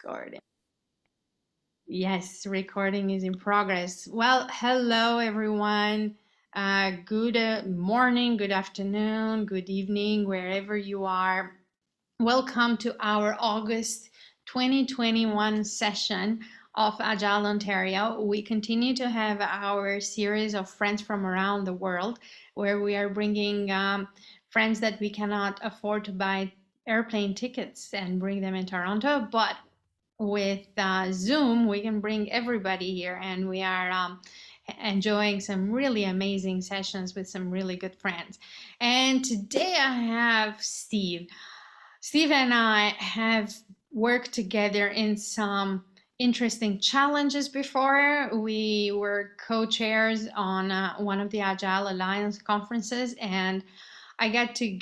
Recording. Yes, recording is in progress. Well, hello everyone. Good morning, good afternoon, good evening, wherever you are. Welcome to our August 2021 session of Agile Ontario. We continue to have our series of friends from around the world where we are bringing friends that we cannot afford to buy airplane tickets and bring them in Toronto, but with Zoom, we can bring everybody here, and we are enjoying some really amazing sessions with some really good friends. And today I have Steve. Steve and I have worked together in some interesting challenges before. We were co-chairs on one of the Agile Alliance conferences, and I got to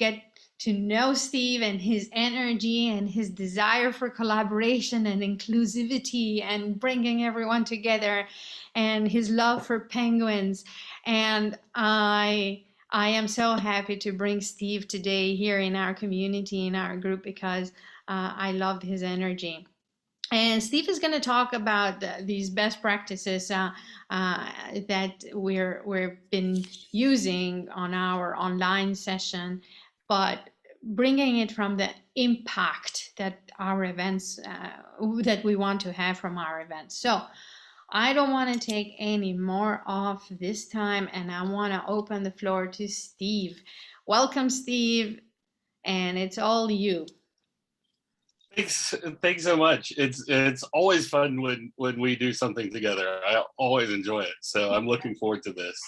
know Steve and his energy and his desire for collaboration and inclusivity and bringing everyone together, and his love for penguins. And I am so happy to bring Steve today here in our community, in our group, because I love his energy. And Steve is going to talk about these best practices that we've been using on our online session, but bringing it from the impact that our events, that we want to have from our events. So I don't want to take any more of this time, and I want to open the floor to Steve. Welcome, Steve, and it's all you. Thanks so much. It's always fun when we do something together. I always enjoy it, so I'm looking forward to this.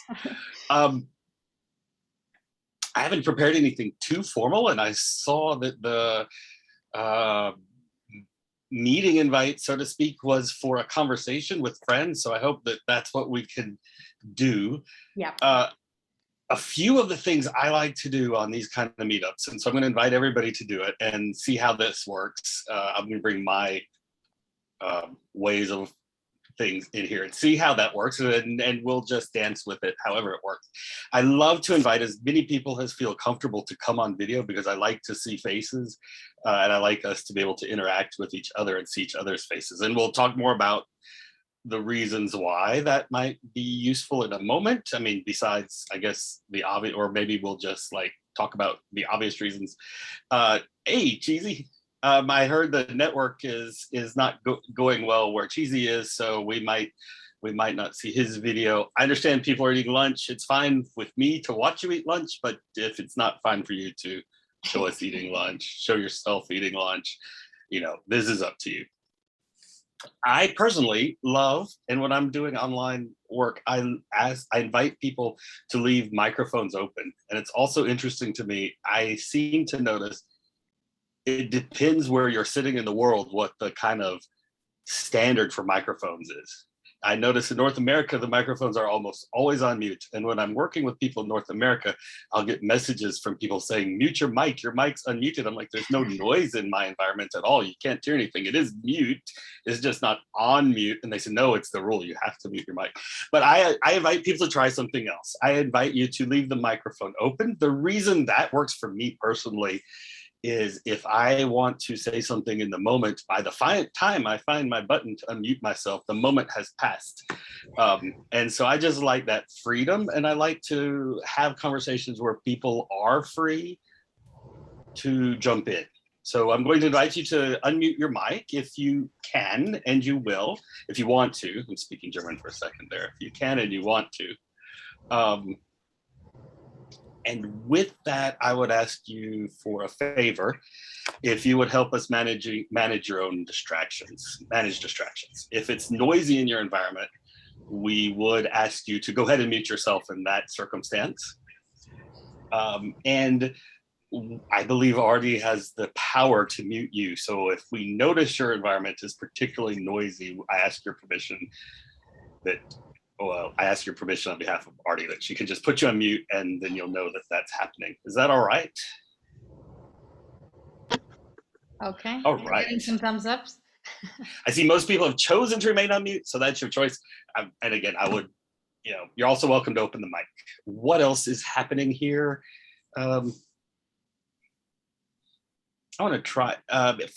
I haven't prepared anything too formal, and I saw that the meeting invite, so to speak, was for a conversation with friends. So I hope that that's what we can do. Yeah. A few of the things I like to do on these kind of meetups, and so I'm going to invite everybody to do it and see how this works. I'm going to bring my ways of things in here and see how that works, and we'll just dance with it however it works. I love to invite as many people as feel comfortable to come on video, because I like to see faces, and I like us to be able to interact with each other and see each other's faces. And we'll talk more about the reasons why that might be useful in a moment. I mean, besides, I guess, the obvious, or maybe we'll just like talk about the obvious reasons. Hey, Cheesy. I heard the network is not going well where Cheesy is, so we might not see his video. I understand people are eating lunch. It's fine with me to watch you eat lunch, but if it's not fine for you to show us eating lunch, show yourself eating lunch, this is up to you. I personally love, and when I'm doing online work, I invite people to leave microphones open. And it's also interesting to me, I seem to notice it depends where you're sitting in the world, what the kind of standard for microphones is. I notice in North America, the microphones are almost always on mute. And when I'm working with people in North America, I'll get messages from people saying, mute your mic's unmuted. I'm like, there's no noise in my environment at all. You can't hear anything. It is mute, it's just not on mute. And they say, no, it's the rule, you have to mute your mic. But I invite people to try something else. I invite you to leave the microphone open. The reason that works for me personally is if I want to say something in the moment, by the time I find my button to unmute myself, the moment has passed. And so I just like that freedom, and I like to have conversations where people are free to jump in. So I'm going to invite you to unmute your mic if you can, and you will, if you want to. I'm speaking German for a second there. If you can and you want to. And with that, I would ask you for a favor, if you would help us manage your own distractions, manage distractions. If it's noisy in your environment, we would ask you to go ahead and mute yourself in that circumstance. And I believe Artie has the power to mute you. So if we notice your environment is particularly noisy, I ask your permission on behalf of Artie that she can just put you on mute, and then you'll know that that's happening. Is that all right? Okay. All right. Getting some thumbs ups. I see most people have chosen to remain on mute, so that's your choice. And again, I would, you're also welcome to open the mic. What else is happening here? I want to try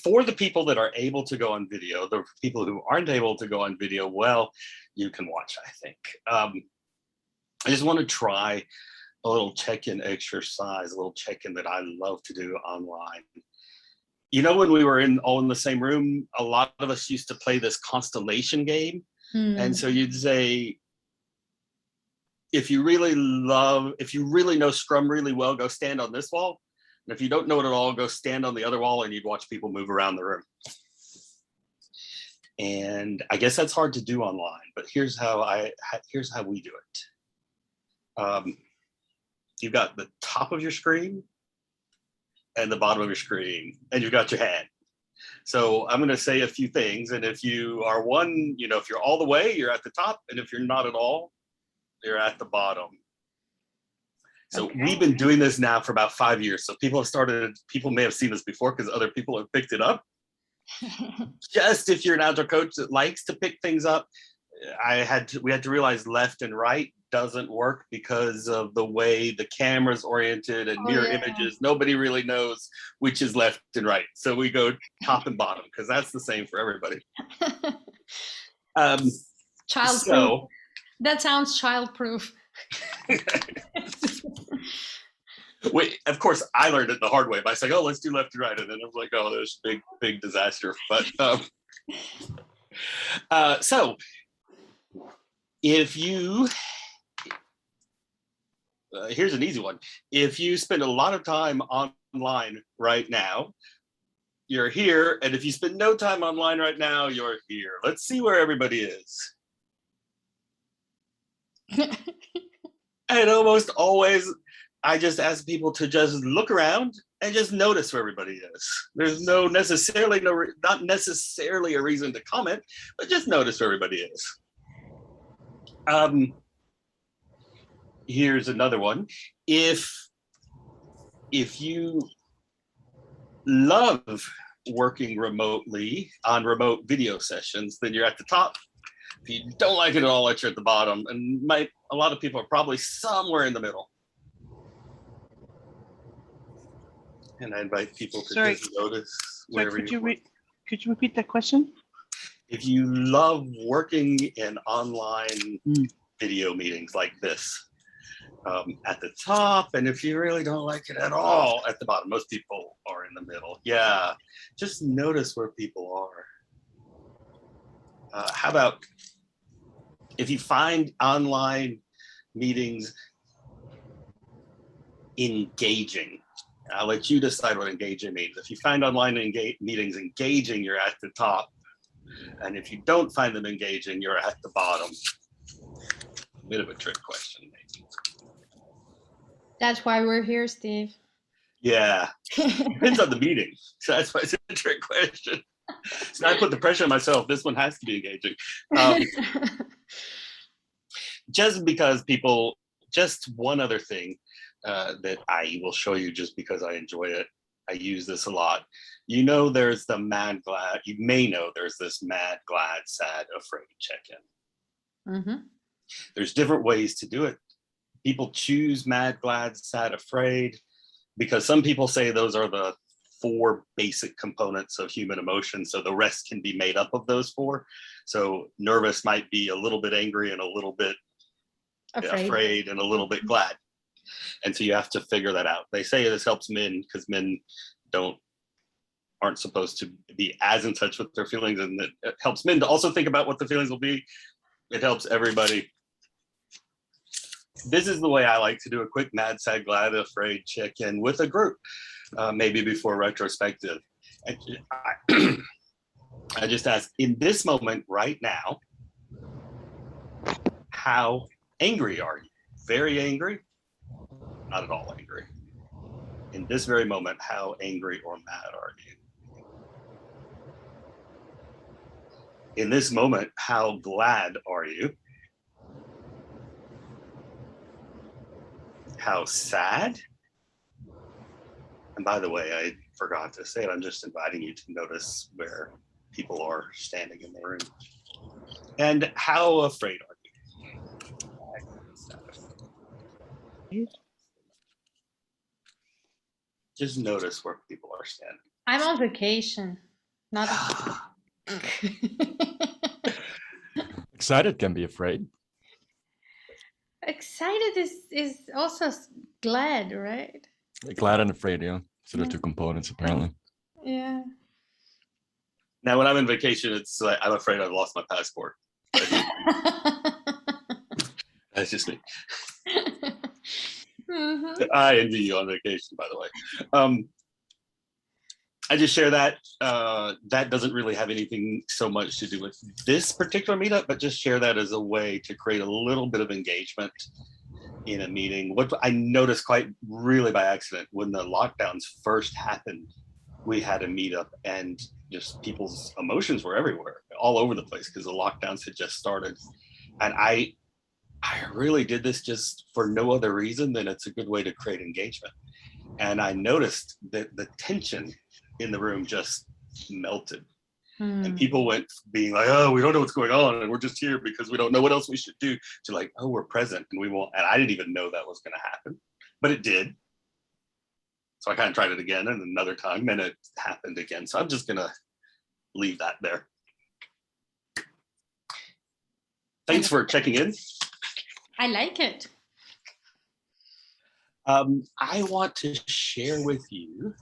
for the people that are able to go on video. The people who aren't able to go on video, well, you can watch, I think. I just want to try a little check-in exercise, a little check-in that I love to do online. You know, when we were all in the same room, a lot of us used to play this constellation game. And so you'd say, if you really know Scrum really well, go stand on this wall. And if you don't know it at all, go stand on the other wall, and you'd watch people move around the room. And I guess that's hard to do online, but here's how we do it. You've got the top of your screen and the bottom of your screen, and you've got your hand. So I'm going to say a few things, and if you are if you're all the way, you're at the top, and if you're not at all, you're at the bottom. So okay. We've been doing this now for about 5 years. So people may have seen this before because other people have picked it up. Just if you're an Agile coach that likes to pick things up, we had to realize left and right doesn't work because of the way the camera's oriented and mirror images. Nobody really knows which is left and right. So we go top and bottom because that's the same for everybody. Child-proof. That sounds child-proof. Wait, of course, I learned it the hard way by saying, "Oh, let's do left and right," and then I was like, "Oh, there's big disaster." But so if you here's an easy one. If you spend a lot of time online right now, you're here, and if you spend no time online right now, you're here. Let's see where everybody is. And almost always, I just ask people to just look around and just notice where everybody is. There's not necessarily a reason to comment, but just notice where everybody is. Here's another one. If you love working remotely on remote video sessions, then you're at the top. If you don't like it at all, you're at the bottom. And a lot of people are probably somewhere in the middle. And I invite people to just notice wherever you want. Could you repeat that question? If you love working in online video meetings like this, at the top, and if you really don't like it at all, at the bottom. Most people are in the middle. Yeah, just notice where people are. How about if you find online meetings engaging? I'll let you decide what engaging means. If you find online meetings engaging, you're at the top. And if you don't find them engaging, you're at the bottom. Bit of a trick question, maybe. That's why we're here, Steve. Yeah, depends on the meeting. So that's why it's a trick question. So I put the pressure on myself. This one has to be engaging. Just because just one other thing that I will show you just because I enjoy it. I use this a lot. You know, there's the mad, glad. You may know there's this mad, glad, sad, afraid check-in. Mm-hmm. There's different ways to do it. People choose mad, glad, sad, afraid because some people say those are the 4 basic components of human emotion. So the rest can be made up of those 4. So nervous might be a little bit angry and a little bit afraid and a little bit glad. And so you have to figure that out. They say this helps men because men aren't supposed to be as in touch with their feelings, and it helps men to also think about what the feelings will be. It helps everybody. This is the way I like to do a quick mad, sad, glad, afraid check-in with a group, maybe before retrospective. I just ask, in this moment right now, how angry are you? Very angry? Not at all angry. In this very moment, how angry or mad are you? In this moment, how glad are you? How sad? And by the way, I forgot to say it, I'm just inviting you to notice where people are standing in the room. And how afraid are you? Just notice where people are standing. I'm on vacation. Not Excited can be afraid. excited is also glad, right? Glad and afraid, yeah. So they're two components, apparently. Yeah. Now, when I'm in vacation, it's like I'm afraid I've lost my passport. That's just me. Mhm. I envy you on vacation, by the way. I just share that. That doesn't really have anything so much to do with this particular meetup, but just share that as a way to create a little bit of engagement in a meeting. What I noticed quite really by accident when the lockdowns first happened, we had a meetup and just people's emotions were everywhere, all over the place, because the lockdowns had just started. And I really did this just for no other reason than it's a good way to create engagement. And I noticed that the tension in the room just melted. And people went being like, oh, we don't know what's going on, and we're just here because we don't know what else we should do, to like, oh, we're present and we won't. And I didn't even know that was going to happen, but it did. So I kind of tried it again and another time, and it happened again. So I'm just going to leave that there. Thanks for checking in. I like it. I want to share with you.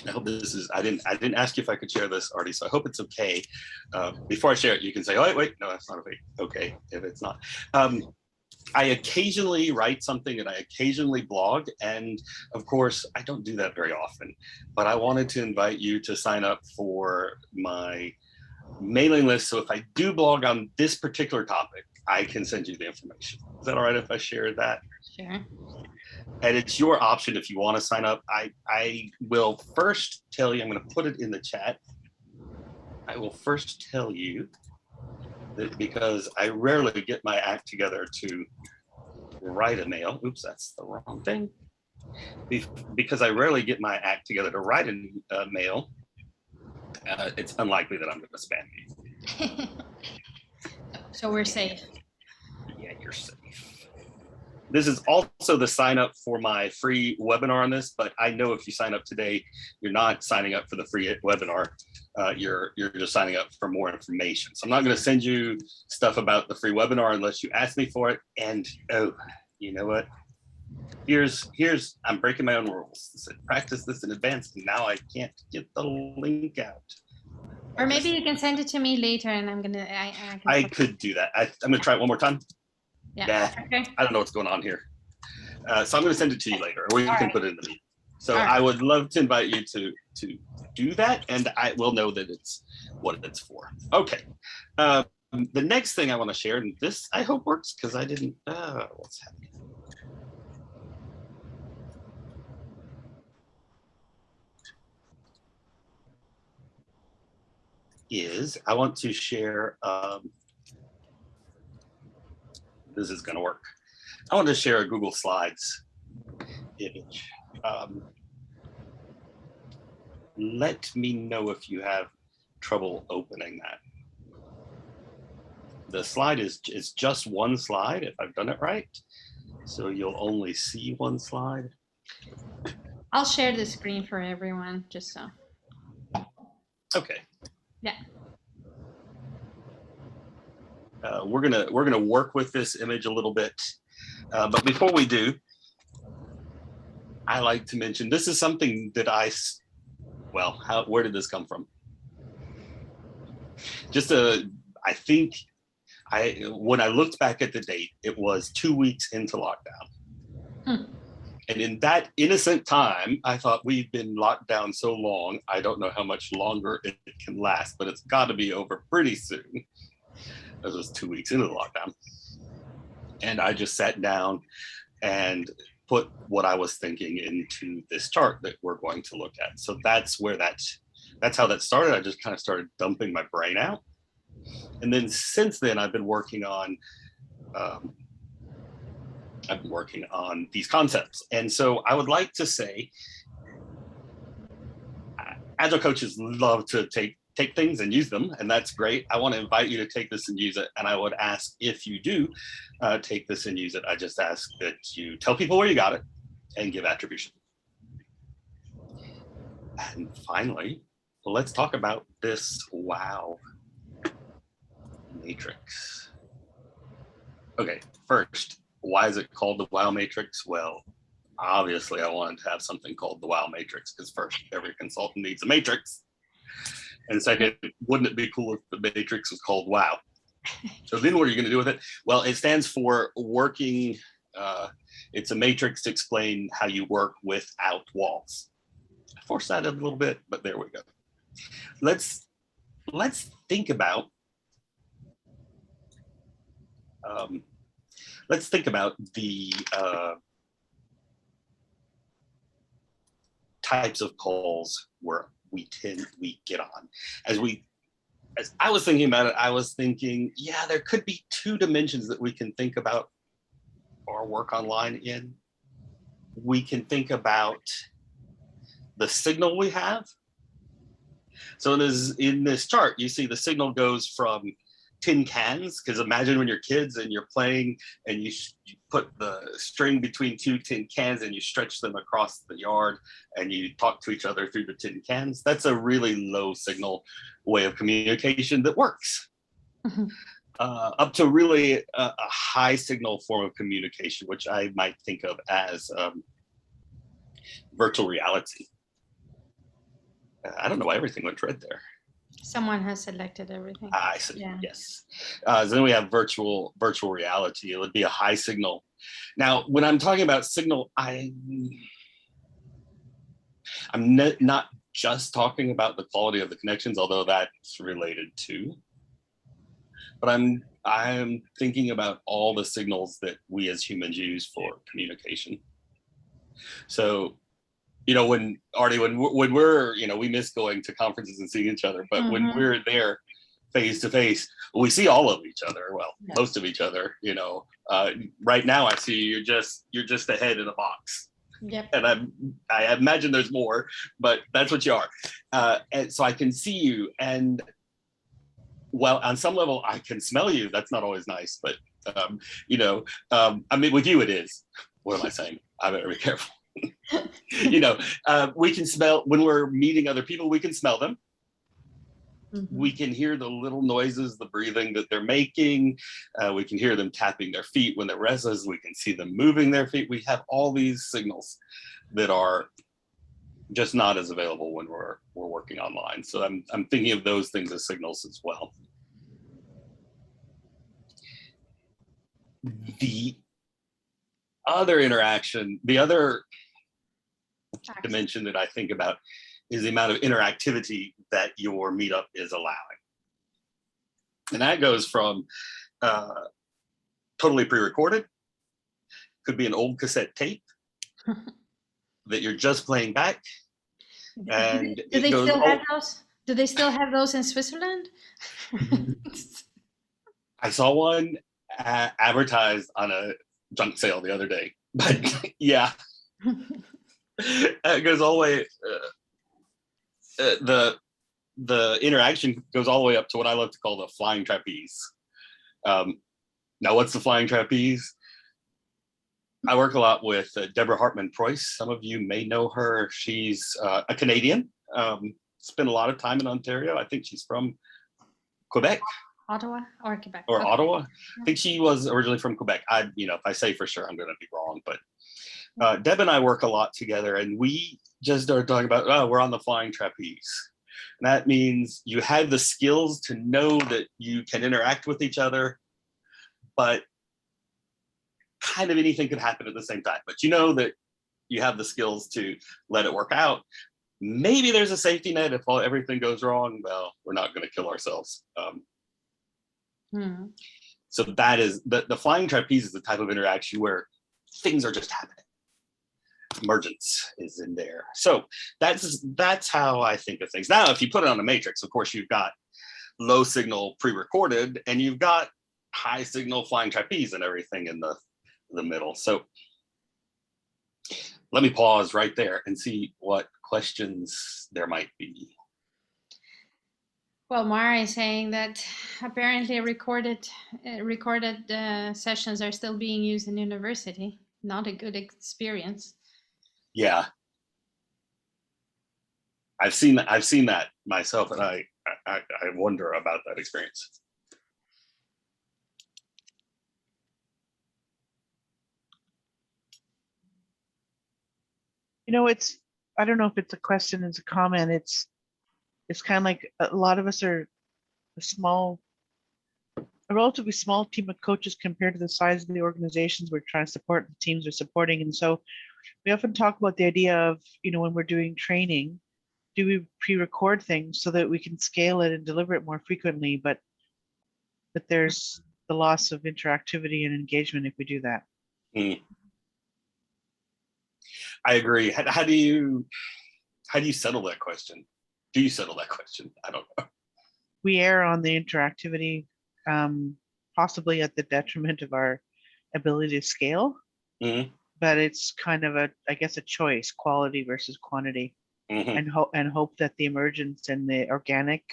I hope this is. I didn't ask you if I could share this, Artie. So I hope it's okay. Before I share it, you can say, "Oh, wait, no, that's not okay." If it's not, I occasionally write something and I occasionally blog, and of course, I don't do that very often. But I wanted to invite you to sign up for my mailing list. So if I do blog on this particular topic, I can send you the information. Is that all right if I share that? Sure. And it's your option if you want to sign up. I will first tell you, I'm going to put it in the chat. I will first tell you that because I rarely get my act together to write a mail. Oops, that's the wrong thing. Because I rarely get my act together to write a mail, it's unlikely that I'm going to spam you. So we're safe. Yeah, you're safe. This is also the sign up for my free webinar on this, but I know if you sign up today, you're not signing up for the free webinar. You're just signing up for more information. So I'm not going to send you stuff about the free webinar unless you ask me for it. And oh, you know what? Here's I'm breaking my own rules. I said, practice this in advance, and now I can't get the link out. Or maybe you can send it to me later, and I'm gonna. I could do that. I'm gonna try it one more time. Yeah. Okay. I don't know what's going on here. So I'm going to send it to you later, or you can put it in the meeting. So All right. I would love to invite you to do that, and I will know that it's what it's for. Okay. The next thing I want to share, and this I hope works because I didn't. What's happening? Is I want to share. This is going to work. I want to share a Google Slides image. Let me know if you have trouble opening that. The slide is just one slide, if I've done it right. So you'll only see one slide. I'll share the screen for everyone, just so. Okay. Yeah. We're gonna work with this image a little bit, but before we do, I like to mention this is something that where did this come from? I think when I looked back at the date, it was 2 weeks into lockdown. And in that innocent time, I thought we've been locked down so long, I don't know how much longer it can last, but it's got to be over pretty soon. It was 2 weeks into the lockdown. And I just sat down and put what I was thinking into this chart that we're going to look at. So that's how that started. I just kind of started dumping my brain out. And then since then, I've been working on these concepts. And so I would like to say, Agile coaches love to take things and use them, and that's great. I want to invite you to take this and use it. And I would ask, if you do take this and use it, I just ask that you tell people where you got it and give attribution. And finally, let's talk about this wow matrix. Okay, first, why is it called the wow matrix? Well, obviously I wanted to have something called the wow matrix because first, every consultant needs a matrix. And second, wouldn't it be cool if the matrix was called wow? So then what are you going to do with it? Well, it stands for working. It's a matrix to explain how you work without walls. I forced that a little bit, but there we go. Let's think about the types of calls where we get on. As I was thinking about it, I was thinking, yeah, there could be two dimensions that we can think about our work online in. We can think about the signal we have. So in this chart, you see the signal goes from tin cans, because imagine when you're kids and you're playing and you put the string between two tin cans and you stretch them across the yard and you talk to each other through the tin cans. That's a really low signal way of communication that works. Mm-hmm. Up to really a high signal form of communication, which I might think of as virtual reality. I don't know why everything went red there. Someone has selected everything. I see. Yeah. Yes. So then we have virtual reality. It would be a high signal. Now, when I'm talking about signal, I'm not just talking about the quality of the connections, although that's related too. But I'm thinking about all the signals that we as humans use for communication. So, when we're, we miss going to conferences and seeing each other, but when we're there face to face, we see all of each other. Well, most of each other, right now I see you're just a head in a box. Yep. And I imagine there's more, but that's what you are. And so I can see you, and well, on some level I can smell you. That's not always nice, but I mean, with you it is. What am I saying? I better be careful. We can smell when we're meeting other people. We can smell them. Mm-hmm. We can hear the little noises, the breathing that they're making. We can hear them tapping their feet when they're restless. We can see them moving their feet. We have all these signals that are just not as available when we're working online. So I'm thinking of those things as signals as well. The other interaction, the other dimension that I think about is the amount of interactivity that your meetup is allowing. And that goes from totally pre-recorded, could be an old cassette tape that you're just playing back. And do they still have those? Do they still have those in Switzerland? I saw one advertised on a junk sale the other day, but yeah. It goes all the way, the interaction goes all the way up to what I love to call the flying trapeze. Now, what's the flying trapeze? I work a lot with Deborah Hartman-Preuss. Some of you may know her. She's a Canadian, spent a lot of time in Ontario. I think she's from Quebec. Ottawa or Quebec? Or okay. Ottawa. I think she was originally from Quebec. If I say for sure, I'm going to be wrong, but Deb and I work a lot together, and we just started talking about, we're on the flying trapeze. And that means you have the skills to know that you can interact with each other, but kind of anything could happen at the same time. But you know that you have the skills to let it work out. Maybe there's a safety net if everything goes wrong. Well, we're not going to kill ourselves. So that is the flying trapeze is the type of interaction where things are just happening. Emergence is in there. So that's how I think of things. Now, if you put it on a matrix, of course, you've got low signal pre-recorded, and you've got high signal flying trapeze and everything in the middle. So let me pause right there and see what questions there might be. Well, Mara is saying that apparently recorded sessions are still being used in university. Not a good experience. Yeah. I've seen that myself, and I wonder about that experience. You know, I don't know if it's a question, it's a comment. It's kind of like a lot of us are a relatively small team of coaches compared to the size of the organizations we're trying to support, the teams we're supporting. And so we often talk about the idea of, when we're doing training, do we pre-record things so that we can scale it and deliver it more frequently? But there's the loss of interactivity and engagement if we do that. I agree. How do you settle that question? Do you settle that question? I don't know. We err on the interactivity, possibly at the detriment of our ability to scale. But it's kind of a choice, quality versus quantity, and hope that the emergence and the organic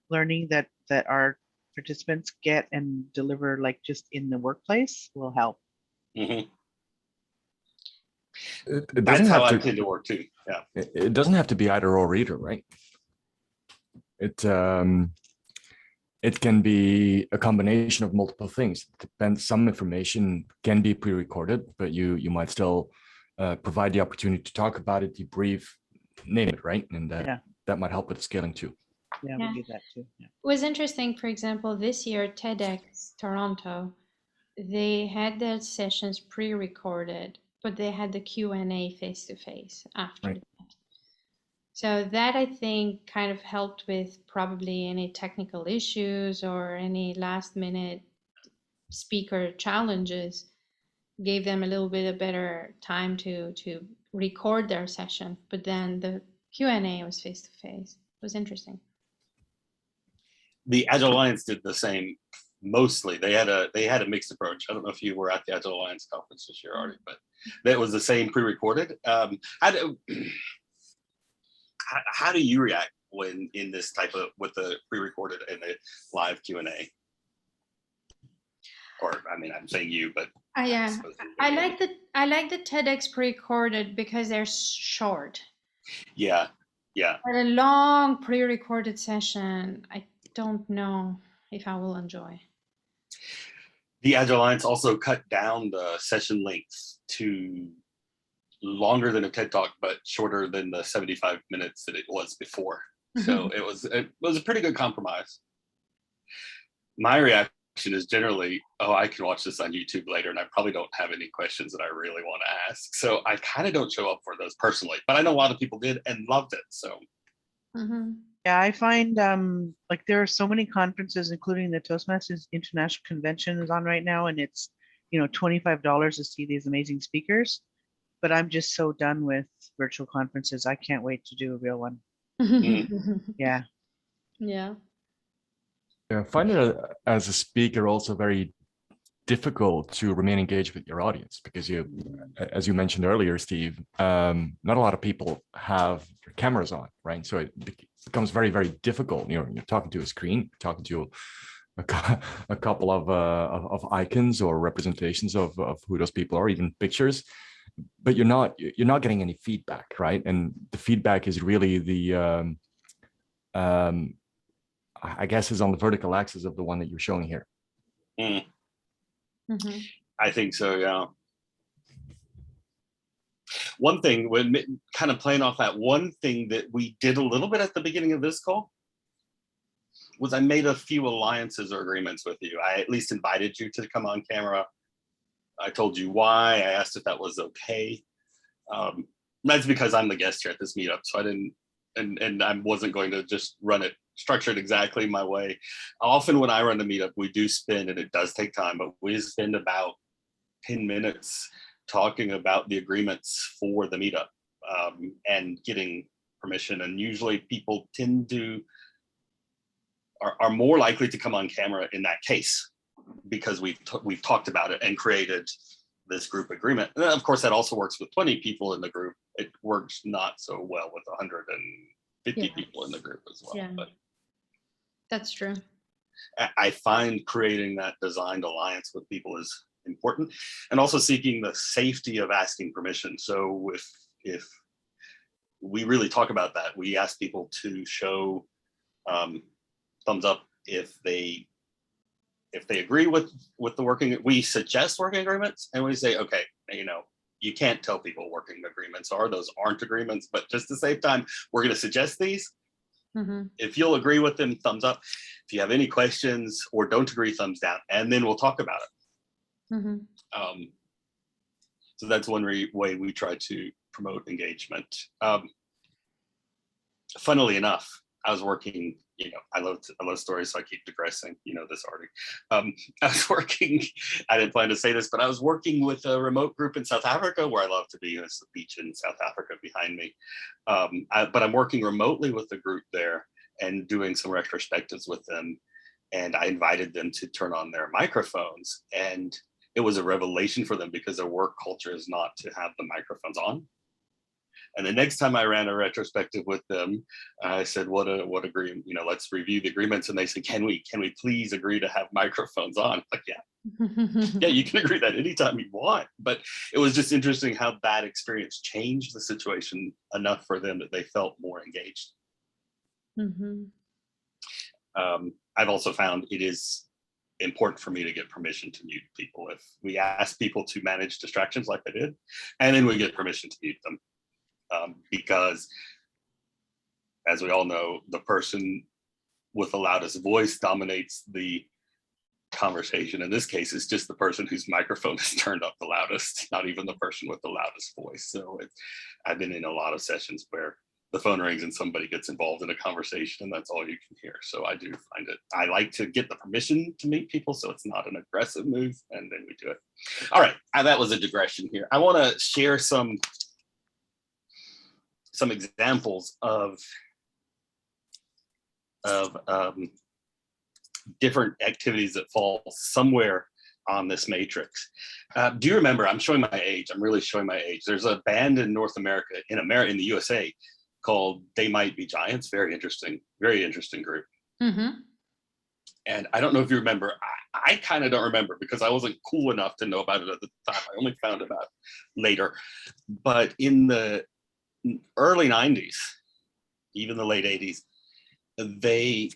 learning that our participants get and deliver, like just in the workplace, will help. It That's doesn't how have I tend to work too. Yeah. It doesn't have to be either or either, right? It can be a combination of multiple things. It depends. Some information can be pre-recorded, but you might still provide the opportunity to talk about it, debrief, name it, right? And that might help with scaling too. Yeah, we do that too. Yeah. It was interesting, for example, this year, TEDx Toronto, they had their sessions pre-recorded, but they had the Q&A face-to-face after Right. that. So that, I think, kind of helped with probably any technical issues or any last-minute speaker challenges, gave them a little bit of better time to record their session. But then the Q&A was face-to-face. It was interesting. The Agile Alliance did the same. Mostly, they had a mixed approach. I don't know if you were at the Agile Alliance conference this year, Artie, but that was the same pre-recorded. How do you react when in this type of, with the pre-recorded and the live Q&A? Or I mean, I'm saying you, but yeah, I like the TEDx pre-recorded because they're short. Yeah. But a long pre-recorded session, I don't know if I will enjoy. The Agile Alliance also cut down the session lengths to longer than a TED Talk, but shorter than the 75 minutes that it was before. So it was a pretty good compromise. My reaction is generally, I can watch this on YouTube later, and I probably don't have any questions that I really want to ask. So I kind of don't show up for those personally, but I know a lot of people did and loved it. So. Yeah, I find like there are so many conferences, including the Toastmasters International Convention is on right now, and it's $25 to see these amazing speakers. But I'm just so done with virtual conferences. I can't wait to do a real one. Yeah. I find it as a speaker also very difficult to remain engaged with your audience because as you mentioned earlier, Steve, not a lot of people have their cameras on, right? So it becomes very, very difficult. You're talking to a screen, talking to a couple of icons or representations of who those people are, even pictures, but you're not getting any feedback, right? And the feedback is really the I guess is on the vertical axis of the one that you're showing here. I think so, yeah. One thing, when kind of playing off that, one thing that we did a little bit at the beginning of this call was I made a few alliances or agreements with you. I at least invited you to come on camera. I told you why. I asked if that was okay. That's because I'm the guest here at this meetup, so I didn't, and I wasn't going to just run it structured exactly my way. Often when I run the meetup, we do spend, and it does take time, but we spend about 10 minutes talking about the agreements for the meetup and getting permission. And usually people tend to, are more likely to come on camera in that case because we've talked about it and created this group agreement. And of course, that also works with 20 people in the group. It works not so well with 150 people in the group as well. Yeah. But that's true. I find creating that designed alliance with people is important, and also seeking the safety of asking permission. So if we really talk about that. We ask people to show thumbs up if they agree with the working. We suggest working agreements, and we say, okay, you can't tell people working agreements are, those aren't agreements, but just to save time, we're going to suggest these. If you'll agree with them, thumbs up. If you have any questions or don't agree, thumbs down, and then we'll talk about it. So that's one way we try to promote engagement. Funnily enough, I was working, I love stories, so I keep digressing, this already. I was working, I didn't plan to say this, but I was working with a remote group in South Africa, where I love to be. There's the beach in South Africa behind me. But I'm working remotely with the group there and doing some retrospectives with them. And I invited them to turn on their microphones. And it was a revelation for them, because their work culture is not to have the microphones on. And the next time I ran a retrospective with them, I said, what agreement, let's review the agreements. And they said, can we please agree to have microphones on? Like, yeah, you can agree that anytime you want. But it was just interesting how that experience changed the situation enough for them that they felt more engaged. I've also found it is important for me to get permission to mute people. If we ask people to manage distractions like I did, and then we get permission to mute them. Because, as we all know, the person with the loudest voice dominates the conversation. In this case, it's just the person whose microphone is turned up the loudest, not even the person with the loudest voice. So I've been in a lot of sessions where the phone rings and somebody gets involved in a conversation, and that's all you can hear. So I do find it, I like to get the permission to meet people, so it's not an aggressive move, and then we do it. All right, that was a digression here. I want to share some examples of different activities that fall somewhere on this matrix. Do you remember, I'm showing my age, I'm really showing my age. There's a band in North America, in the USA, called They Might Be Giants. Very interesting group. And I don't know if you remember, I kind of don't remember, because I wasn't cool enough to know about it at the time. I only found about it later. But in the early 90s, even the late 80s, they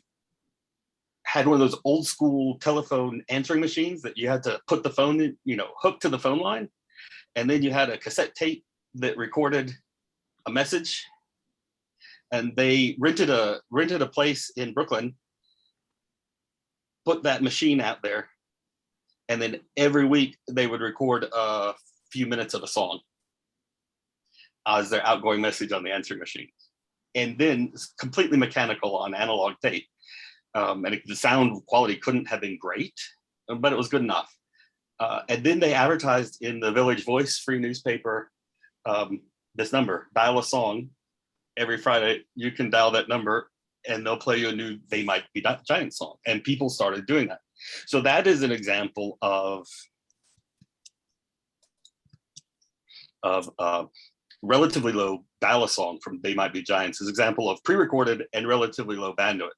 had one of those old school telephone answering machines that you had to put the phone in, hook to the phone line. And then you had a cassette tape that recorded a message. And they rented a place in Brooklyn, put that machine out there. And then every week they would record a few minutes of a song as their outgoing message on the answering machine. And then it's completely mechanical on analog tape. And the sound quality couldn't have been great, but it was good enough. And then they advertised in the Village Voice free newspaper, this number, dial a song. Every Friday, you can dial that number and they'll play you a new They Might Be Giants song. And people started doing that. So that is an example of relatively low dial a song from They Might Be Giants, is an example of pre-recorded and relatively low bandwidth.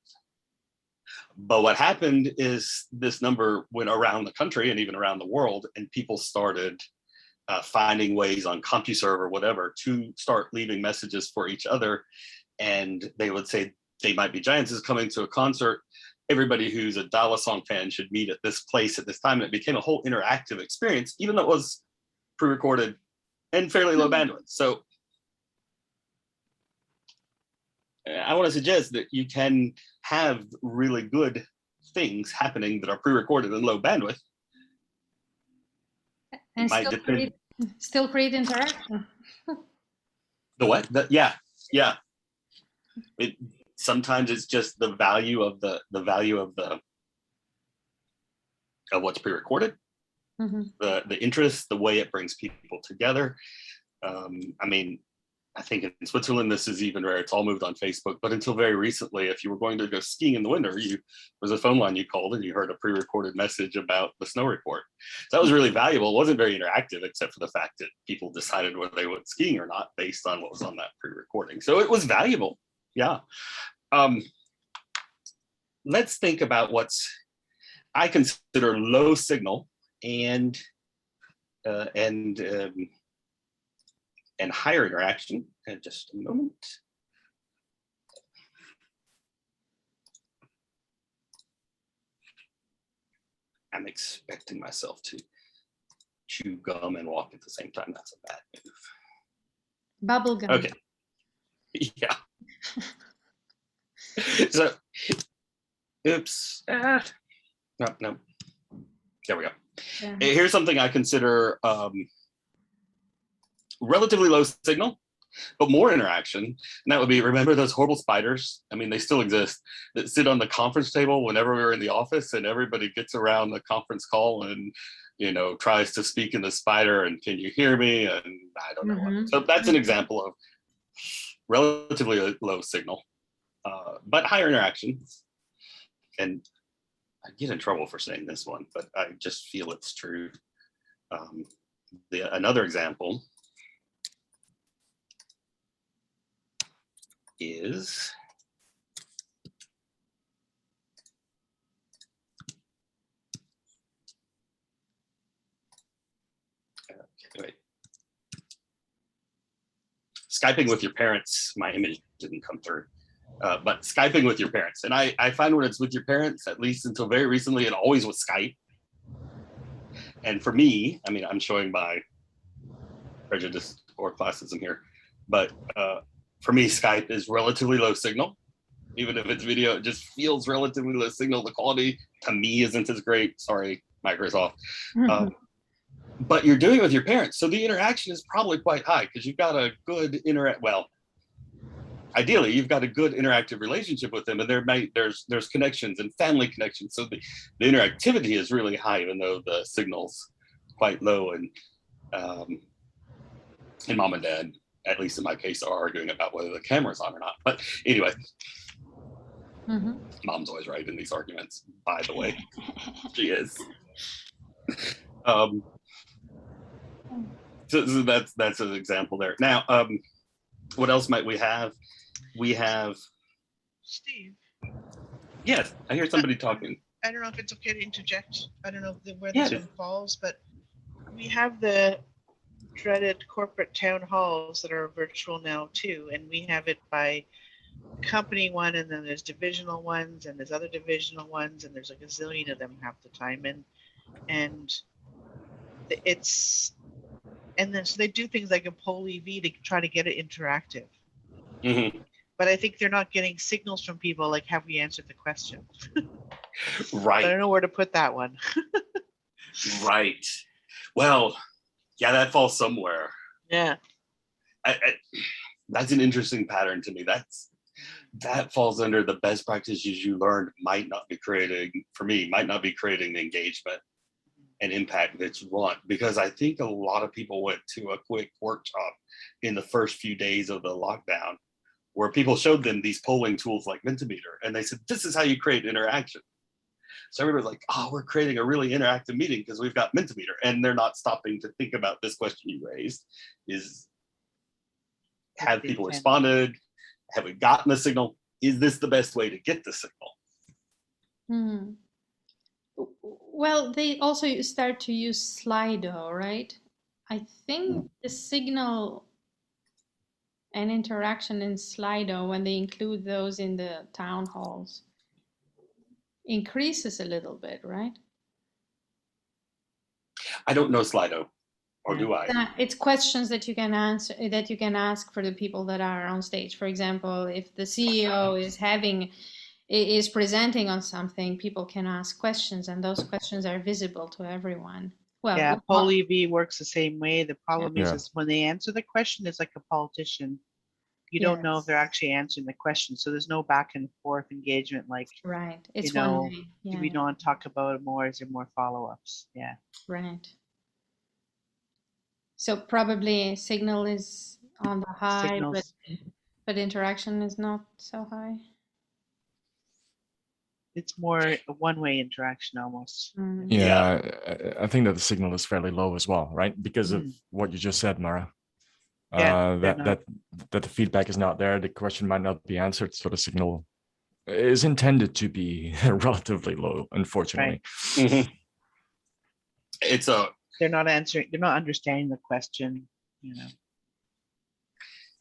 But what happened is this number went around the country and even around the world, and people started finding ways on CompuServe or whatever to start leaving messages for each other. And they would say, They Might Be Giants is coming to a concert. Everybody who's a dial a song fan should meet at this place at this time. And it became a whole interactive experience, even though it was pre-recorded and fairly low bandwidth. So I want to suggest that you can have really good things happening that are pre-recorded and low bandwidth. And still create interaction. The what? Yeah. Sometimes it's just the value of what's pre-recorded, the interest, the way it brings people together. I think in Switzerland, this is even rare. It's all moved on Facebook. But until very recently, if you were going to go skiing in the winter, there was a phone line you called and you heard a pre-recorded message about the snow report. So that was really valuable. It wasn't very interactive, except for the fact that people decided whether they went skiing or not based on what was on that pre-recording. So it was valuable. Yeah. Let's think about what's I consider low signal and higher interaction. in just a moment. I'm expecting myself to chew gum and walk at the same time. That's a bad move. Bubble gum. Okay. Yeah. So, oops. No. There we go. Yeah. Here's something I consider relatively low signal, but more interaction. And that would be, remember those horrible spiders? I mean, they still exist, that sit on the conference table whenever we were in the office, and everybody gets around the conference call and, you know, tries to speak in the spider and can you hear me? And I don't know. Mm-hmm. So that's an example of relatively low signal, but higher interaction. And I get in trouble for saying this one, but I just feel it's true. Another example is wait. Skyping with your parents. My image didn't come through, but Skyping with your parents. And I find when it's with your parents, at least until very recently, it always was Skype. And for me, I mean, I'm showing my prejudice or classism here, but for me, Skype is relatively low signal. Even if it's video, it just feels relatively low signal. The quality to me isn't as great. Sorry, Microsoft. But you're doing it with your parents, so the interaction is probably quite high because you've got a good ideally you've got a good interactive relationship with them, and there's connections and family connections, so the interactivity is really high, even though the signal's quite low. And mom and dad, at least in my case, are arguing about whether the camera's on or not. But anyway, Mom's always right in these arguments, by the way. She is. So that's an example there. Now, what else might we have? We have Steve. Yes, I hear somebody talking. I don't know if it's okay to interject. I don't know where this one falls, but we have the dreaded corporate town halls that are virtual now too, and we have it by company one, and then there's divisional ones, and there's other divisional ones, and there's a gazillion of them half the time, and then so they do things like a poll EV to try to get it interactive. But I think they're not getting signals from people like, have we answered the question? Right. I don't know where to put that one. Right. Well, yeah, that falls somewhere. Yeah. That's an interesting pattern to me. That falls under the best practices you learned might not be creating the engagement and impact that you want. Because I think a lot of people went to a quick workshop in the first few days of the lockdown where people showed them these polling tools like Mentimeter, and they said, this is how you create interaction. So everybody's like, oh, we're creating a really interactive meeting because we've got Mentimeter, and they're not stopping to think about this question you raised, is have people responded? Have we gotten the signal? Is this the best way to get the signal? Well, they also start to use Slido, right? I think the signal and interaction in Slido, when they include those in the town halls, increases a little bit, right? I don't know Slido, or do I? It's questions that you can answer, that you can ask for the people that are on stage. For example, if the CEO is presenting on something, people can ask questions, and those questions are visible to everyone. Well, yeah, poll EV works the same way. The problem is when they answer the question, it's like a politician. You don't know if they're actually answering the question, so there's no back and forth engagement. Like, right, it's do yeah, we not talk about it more? Is there more follow-ups? Yeah, right. So probably signal is on the high, but interaction is not so high. It's more a one-way interaction almost. Yeah, I think that the signal is fairly low as well, right? Because of what you just said, Mara. That the feedback is not there, the question might not be answered, so the signal is intended to be relatively low, unfortunately. Right. It's they're not answering, they're not understanding the question,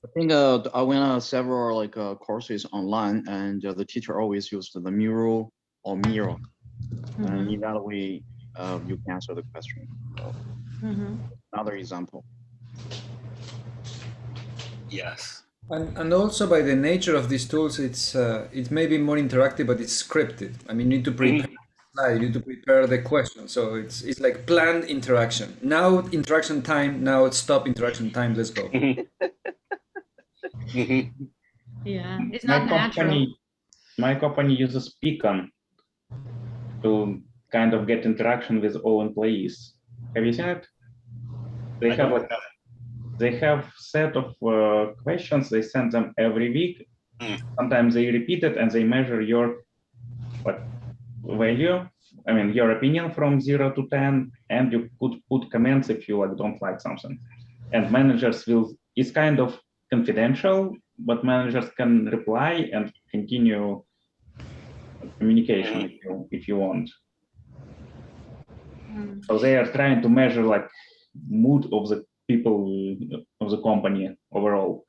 I think I went several courses online, and the teacher always used the mural or mirror, and in that way you can answer the question. So, another example. Yes. And also by the nature of these tools, it's maybe more interactive, but it's scripted. I mean, you need to prepare the slide, you need to prepare the question. So it's like planned interaction. Now interaction time. Now it's stop interaction time. Let's go. Yeah, it's not natural. My company uses Beacon to kind of get interaction with all employees. Have you seen it? They have set of questions. They send them every week. Sometimes they repeat it and they measure your value. I mean, your opinion from 0 to 10, and you could put comments if you don't like something. And managers will. It's kind of confidential, but managers can reply and continue communication if you want. So they are trying to measure like mood of the people of the company overall.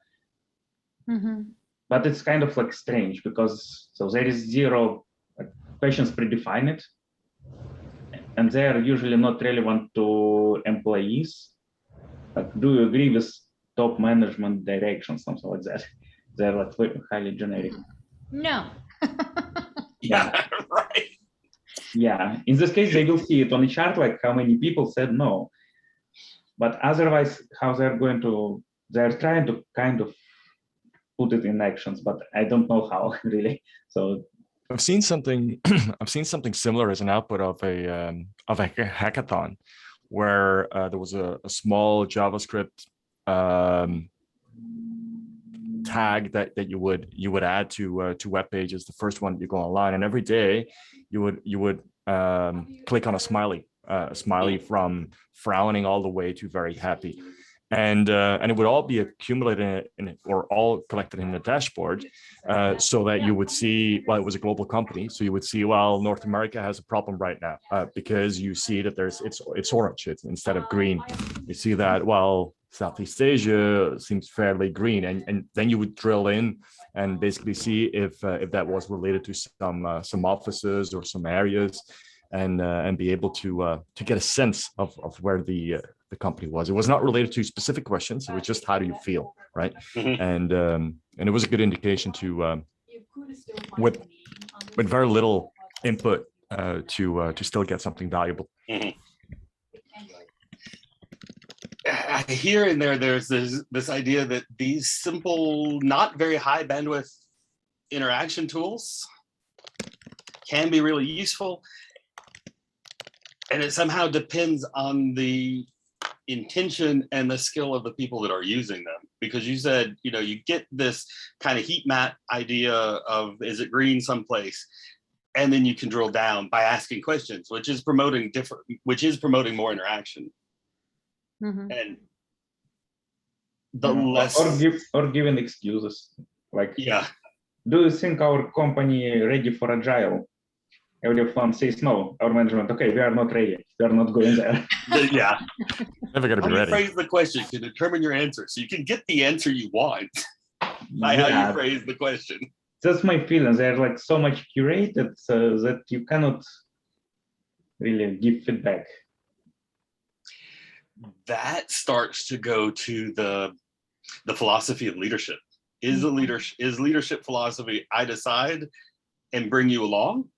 But it's kind of like strange because there is 0 questions predefined, and they are usually not relevant to employees. Like, do you agree with top management direction, something like that? They're like highly generic. No. Yeah. Right. Yeah. In this case, they will see it on a chart, like how many people said no. But otherwise, how they're trying to kind of put it in actions, but I don't know how really. So I've seen something. I've seen something similar as an output of a hackathon, where there was a small JavaScript tag that you would add to web pages. The first one you go online, and every day you would click on a smiley from frowning all the way to very happy. And it would all be accumulated or all collected in a dashboard, so that you would see, well, it was a global company, so you would see, well, North America has a problem right now, because you see that it's orange instead of green. You see that, well, Southeast Asia seems fairly green, and then you would drill in and basically see if that was related to some offices or some areas, and be able to get a sense of where the company was. It was not related to specific questions. It was just, how do you feel, right? And it was a good indication to with very little input to still get something valuable. I hear in there's this idea that these simple, not very high bandwidth interaction tools can be really useful, and it somehow depends on the intention and the skill of the people that are using them. Because you said, you get this kind of heat map idea of, is it green someplace? And then you can drill down by asking questions, which is promoting more interaction. And the less or giving excuses, like, yeah, do you think our company ready for Agile? Everyone says no. Our management, okay, we are not ready. We are not going there. Yeah. Never going to be How you ready. phrase the question can determine your answer. So you can get the answer you want by how you phrase the question. That's my feeling. They're like so much curated so that you cannot really give feedback. That starts to go to the philosophy of leadership. Is leadership philosophy, I decide and bring you along?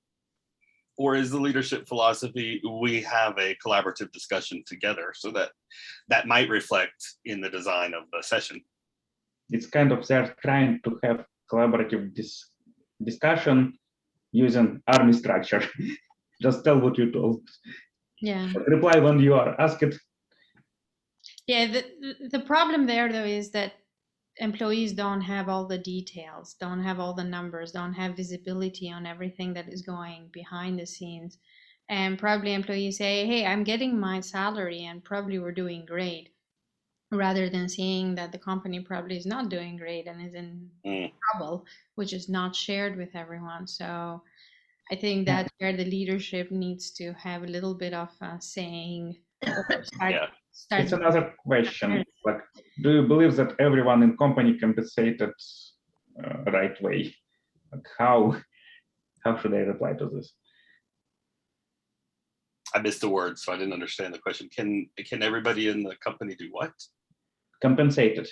Or is the leadership philosophy, we have a collaborative discussion together, so that might reflect in the design of the session? It's kind of, they're trying to have collaborative discussion using army structure. Just tell what you told. Yeah. Reply when you are asked. Yeah, the problem there, though, is that employees don't have all the details, don't have all the numbers, don't have visibility on everything that is going behind the scenes. And probably employees say, hey, I'm getting my salary and probably we're doing great, rather than seeing that the company probably is not doing great and is in trouble, which is not shared with everyone. So I think that's where the leadership needs to have a little bit of saying, or start start. It's another question. Like, do you believe that everyone in company compensated right way? Like how should I reply to this? I missed the word, so I didn't understand the question. Can everybody in the company do what? Compensated.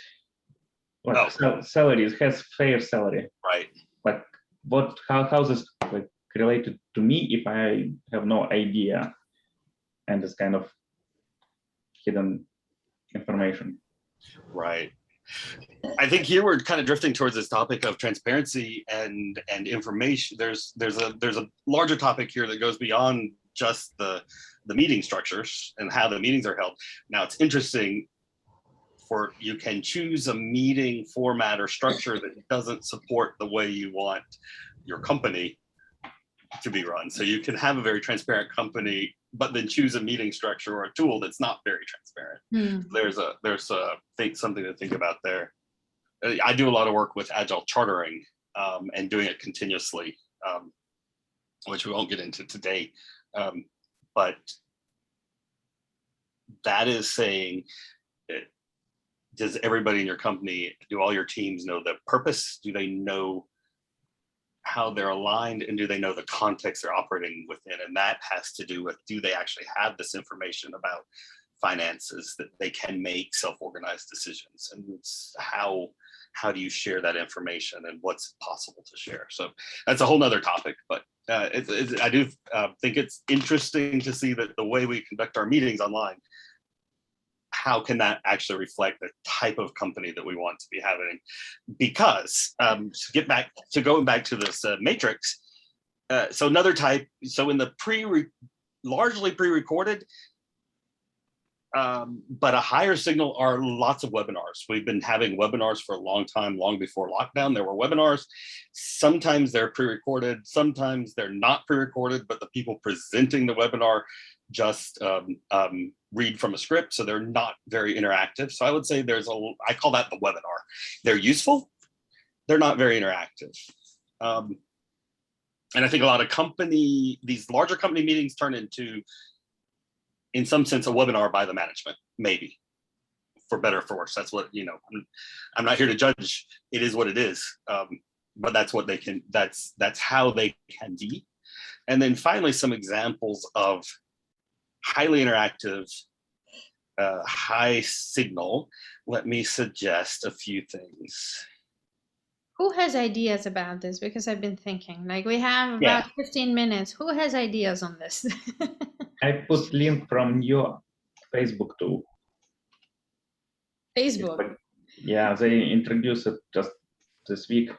Like salaries, has fair salary. Right. Like how this like related to me if I have no idea and it's kind of hidden information. Right. I think here we're kind of drifting towards this topic of transparency and information. There's a larger topic here that goes beyond just the meeting structures and how the meetings are held. Now it's interesting for you can choose a meeting format or structure that doesn't support the way you want your company to be run. So you can have a very transparent company, but then choose a meeting structure or a tool that's not very transparent. There's something to think about there. I do a lot of work with Agile Chartering and doing it continuously, which we won't get into today. But that is saying, does everybody in your company, do all your teams know the purpose? Do they know how they're aligned, and do they know the context they're operating within? And that has to do with, do they actually have this information about finances that they can make self-organized decisions? And it's how do you share that information and what's possible to share? So that's a whole nother topic, but I do think it's interesting to see that the way we conduct our meetings online, how can that actually reflect the type of company that we want to be having? Because going back to this matrix, so another type, so in the largely pre-recorded, but a higher signal are lots of webinars. We've been having webinars for a long time, long before lockdown. There were webinars. Sometimes they're pre-recorded, sometimes they're not pre-recorded, but the people presenting the webinar just read from a script, so they're not very interactive. So I would say I call that the webinar. They're useful, they're not very interactive. And I think a lot of these larger company meetings turn into, in some sense, a webinar by the management, maybe, for better or for worse. That's what, I'm not here to judge. It is what it is. But that's what that's how they can be. And then finally, some examples of highly interactive, high signal. Let me suggest a few things. Who has ideas about this? Because I've been thinking, like, we have about 15 minutes. Who has ideas on this? I put link from your Facebook too. Facebook. Yeah, they introduced it just this week,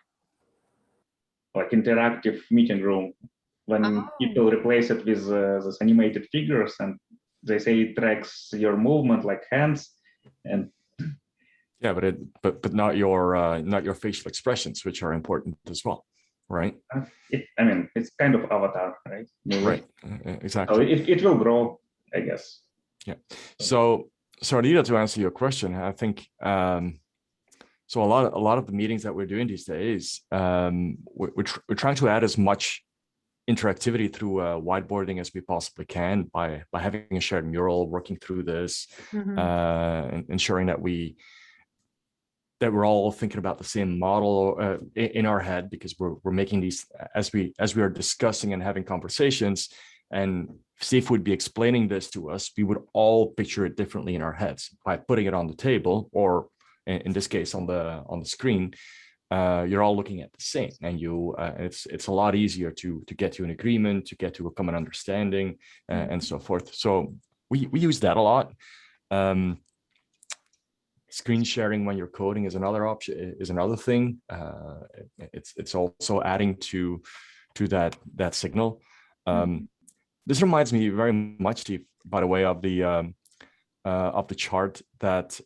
like interactive meeting room. When people replace it with these animated figures, and they say it tracks your movement, like hands, and yeah, but not your facial expressions, which are important as well, right? It's kind of avatar, right? Maybe. Right, exactly. So it will grow, I guess. Yeah. So Anita, to answer your question, I think so. A lot of the meetings that we're doing these days, we're trying to add as much interactivity through whiteboarding as we possibly can by having a shared mural, working through this, and ensuring that we're all thinking about the same model in our head, because we're making these as we are discussing and having conversations. And Steve would be explaining this to us, we would all picture it differently in our heads by putting it on the table, or in this case on the screen. You're all looking at the same, and it's a lot easier to get to an agreement, to get to a common understanding, and so forth. So we use that a lot. Screen sharing when you're coding is another option, is another thing. It's also adding to that signal. This reminds me very much, Steve, by the way, of the chart that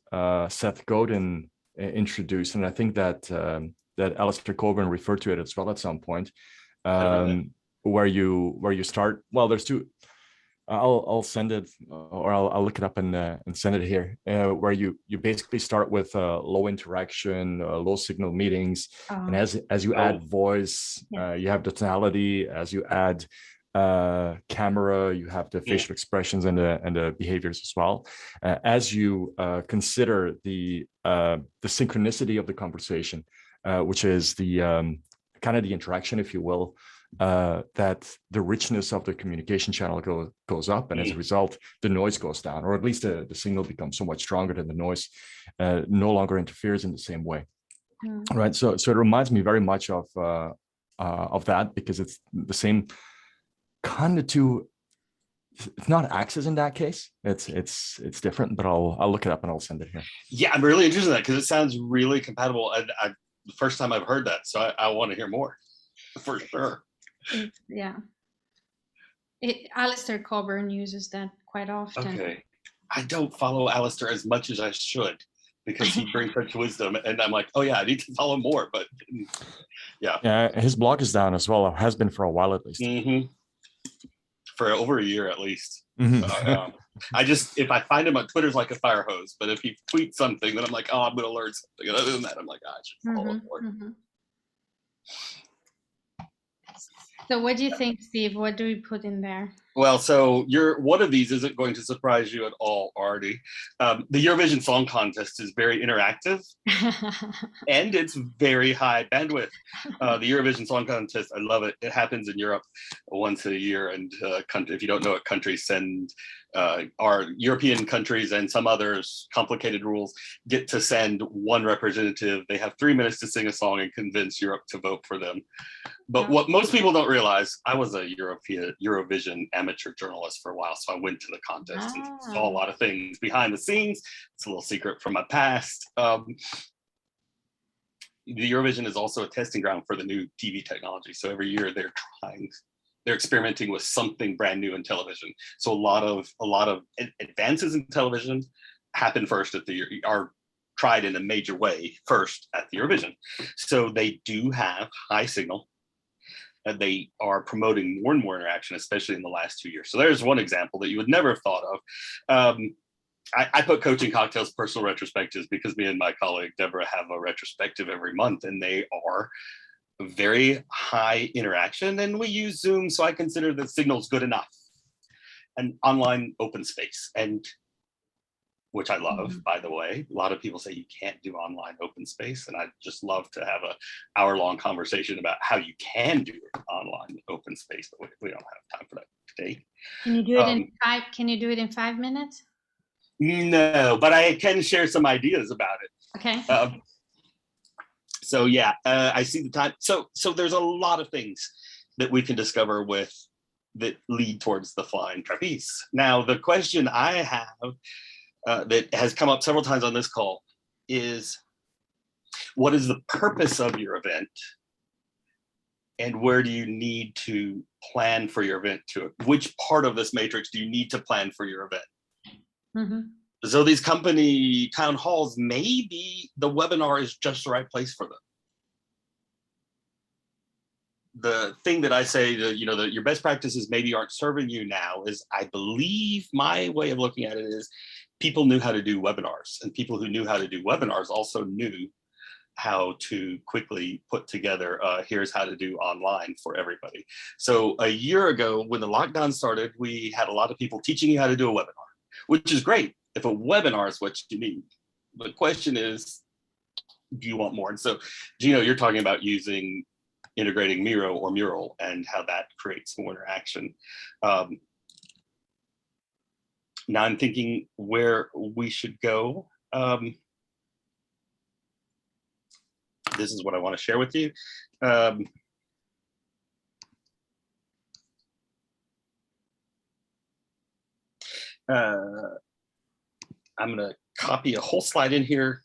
Seth Godin introduced, and I think that Alistair Coburn referred to it as well at some point, where you start. Well, there's two. I'll send it, or I'll look it up and send it here. Where you basically start with low interaction, low signal meetings, and as you add voice, you have the tonality. As you add camera, you have the facial expressions and the behaviors as well. As you consider the synchronicity of the conversation, which is the kind of the interaction, if you will, that the richness of the communication channel goes up, and as a result, the noise goes down, or at least the signal becomes so much stronger that the noise no longer interferes in the same way. Right. So it reminds me very much of that, because it's the same kind of two. It's not axes in that case. It's different, but I'll look it up and I'll send it here. Yeah, I'm really interested in that because it sounds really compatible. And the first time I've heard that, so I want to hear more for sure. Yeah. Alistair Coburn uses that quite often. Okay. I don't follow Alistair as much as I should because he brings such wisdom, and I'm like, oh yeah, I need to follow more. But yeah, his blog is down as well. It has been for a while at least. For over a year at least. Mm-hmm. I just, if I find him on Twitter's like a fire hose, but if he tweets something, then I'm like, oh, I'm gonna learn something. And other than that, I'm like, I should follow him more. So what do you think, Steve? What do we put in there? Well, so one of these isn't going to surprise you at all, Artie. The Eurovision Song Contest is very interactive and it's very high bandwidth. The Eurovision Song Contest, I love it. It happens in Europe once a year, and if you don't know what countries send, our European countries and some others, complicated rules, get to send one representative. They have 3 minutes to sing a song and convince Europe to vote for them. But what most people don't realize, I was a Eurovision amateur journalist for a while, so I went to the contest and saw a lot of things behind the scenes. It's a little secret from my past. The Eurovision is also a testing ground for the new TV technology. So every year they're experimenting with something brand new in television. So a lot of advances in television happen first are tried in a major way first at the Eurovision. So they do have high signal, and they are promoting more and more interaction, especially in the last 2 years. So there's one example that you would never have thought of. I put Coaching Cocktails personal retrospectives because me and my colleague Deborah have a retrospective every month, and they are very high interaction, and we use Zoom, so I consider the signal's good enough. An online open space, and which I love, by the way. A lot of people say you can't do online open space, and I just love to have an hour-long conversation about how you can do it online open space, but we don't have time for that today. Can you do it in five? Can you do it in 5 minutes? No, but I can share some ideas about it. Okay. So yeah, I see the time. So there's a lot of things that we can discover that lead towards the flying trapeze. Now, the question I have that has come up several times on this call is, what is the purpose of your event? And where do you need to plan for your event which part of this matrix do you need to plan for your event? So these company town halls, maybe the webinar is just the right place for them. The thing that I say, your best practices maybe aren't serving you now is, I believe my way of looking at it is, people knew how to do webinars, and people who knew how to do webinars also knew how to quickly put together, here's how to do online for everybody. So a year ago, when the lockdown started, we had a lot of people teaching you how to do a webinar, which is great if a webinar is what you need. The question is, do you want more? And so, Gino, you're talking about integrating Miro or Mural and how that creates more interaction. Now I'm thinking where we should go. This is what I want to share with you. I'm going to copy a whole slide in here,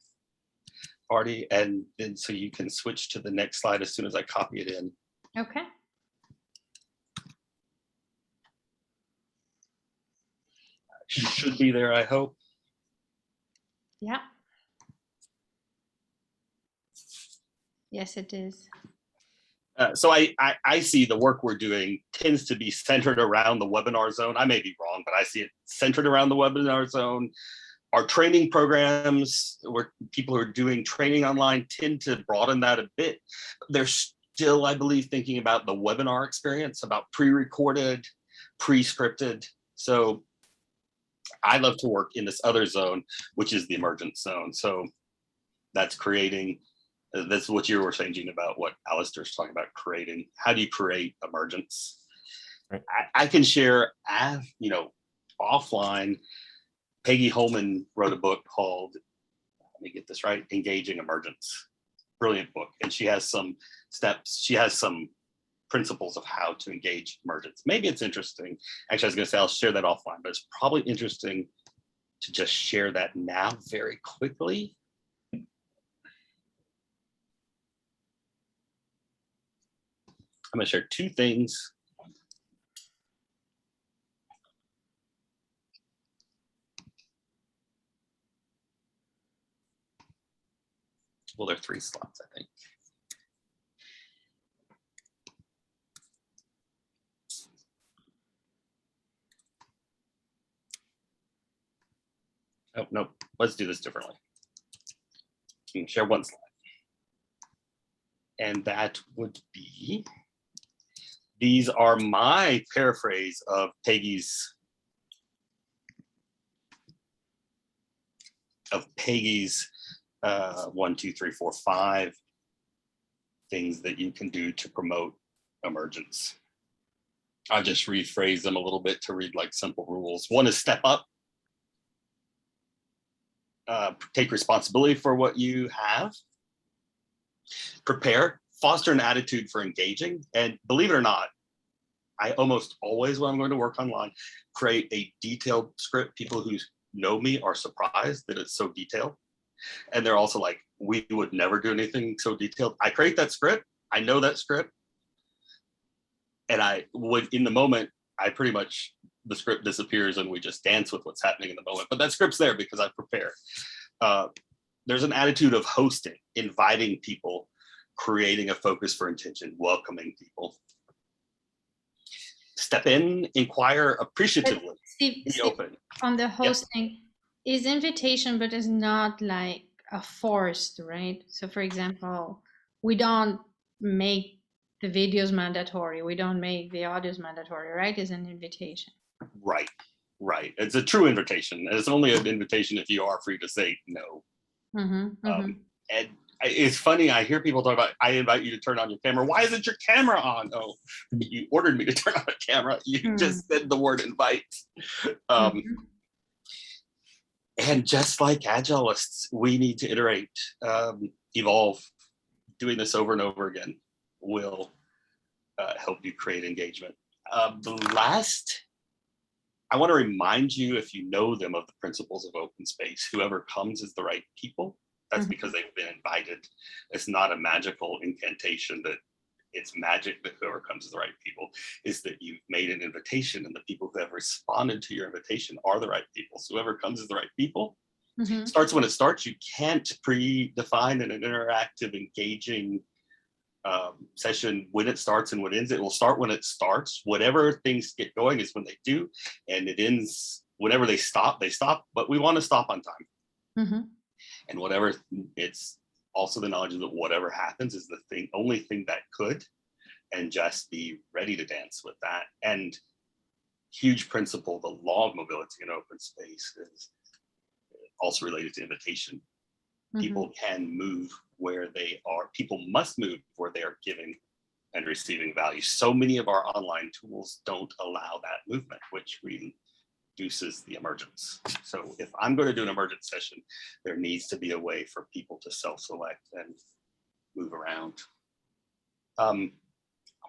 Artie, and then so you can switch to the next slide as soon as I copy it in. Okay. Should be there, I hope. Yeah. Yes, it is. So I see the work we're doing tends to be centered around the webinar zone. I may be wrong, but I see it centered around the webinar zone. Our training programs, where people who are doing training online, tend to broaden that a bit. There's still, I believe, thinking about the webinar experience, about pre-recorded, pre-scripted. So I love to work in this other zone, which is the emergence zone. So that's creating, that's what you were saying, Gene, about what Alistair's talking about, creating. How do you create emergence? Right. I can share, you know, offline. Peggy Holman wrote a book called, let me get this right, Engaging Emergence. Brilliant book. And she has some steps, she has some principles of how to engage emergence. Maybe it's interesting. Actually, I was going to say I'll share that offline, but it's probably interesting to just share that now very quickly. I'm going to share two things. Well, there are 3 slots, I think. Oh, no, let's do this differently. You can share one slide. And that would be, these are my paraphrase of Peggy's 1, 2, 3, 4, 5 things that you can do to promote emergence. I just rephrase them a little bit to read like simple rules. 1 is step up. Take responsibility for what you have. Prepare, foster an attitude for engaging. And believe it or not, I almost always, when I'm going to work online, create a detailed script. People who know me are surprised that it's so detailed. And they're also like, we would never do anything so detailed. I create that script. I know that script. And I would, in the moment, I pretty much, the script disappears and we just dance with what's happening in the moment. But that script's there because I prepared. There's an attitude of hosting, inviting people, creating a focus for intention, welcoming people. Step in, inquire appreciatively, Steve, be open. On the hosting, is invitation, but it's not like a forced, right? So for example, we don't make the videos mandatory. We don't make the audios mandatory, right? It's an invitation. Right, right. It's a true invitation. And it's only an invitation if you are free to say no. And it's funny, I hear people talk about, I invite you to turn on your camera. Why isn't your camera on? Oh, you ordered me to turn on a camera. You just said the word invite. And just like Agilists, we need to iterate, evolve. Doing this over and over again will help you create engagement. The last, I want to remind you, if you know them, of the principles of open space. Whoever comes is the right people. That's because they've been invited. It's not a magical incantation that it's magic that whoever comes is the right people. Is that you've made an invitation and the people who have responded to your invitation are the right people. So whoever comes is the right people. Starts when it starts. You can't predefine an interactive, engaging session when it starts and when it ends. It will start when it starts. Whatever things get going is when they do, and it ends whenever they stop. They stop, but we want to stop on time. And whatever, it's also the knowledge that whatever happens is the only thing that could, and just be ready to dance with that. And huge principle, the law of mobility in open space is also related to invitation. People can move where they are. People must move where they are giving and receiving value. So many of our online tools don't allow that movement, which reduces the emergence. So if I'm going to do an emergence session, there needs to be a way for people to self-select and move around. I want